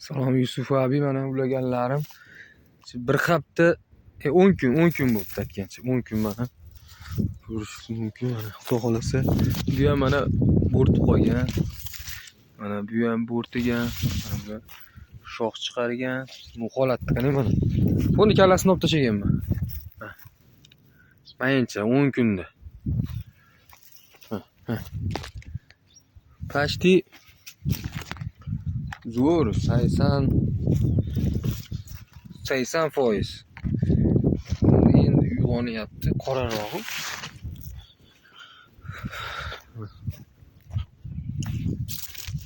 Salom Yusuf abi, mana ulaganlarim bir hafta 10 kun bo'libdi aytgancha. 10 kun mana ko'rish mumkin. Mana xudo xolasa bu ham mana bo'rtib qo'ygan. Mana bu ham bo'rtigan. Mana shox chiqargan. Bu holatda qani mana. Buni kallasini olib tashlaganman. Mayincha 10 kunda. Почти zo'r 80%. Endi uyg'onyapti, qorarog'i.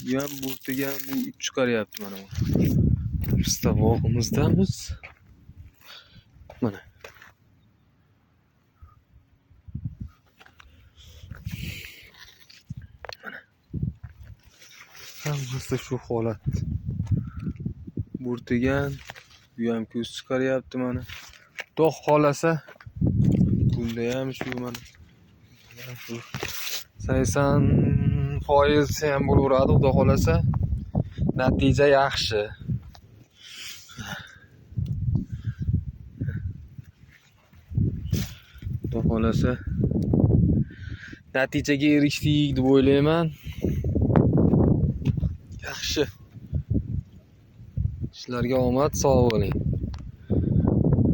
Bu ham bo'rtiga bu uch chiqaryapti mana bu. Bizda bog'imizdamiz. Mana. Hammasi shu holat. Bo'rtigan, bu ham ko'z chiqaryapti mana. Xudo xolasa bunda ham shu mana. 80% ham bo'laveradi, xudo xolasa. Natija yaxshi. Xudo xolasa natijaga erishdik deb o'ylayman. Yaxshi. Ishlarga omad, sog' bo'ling.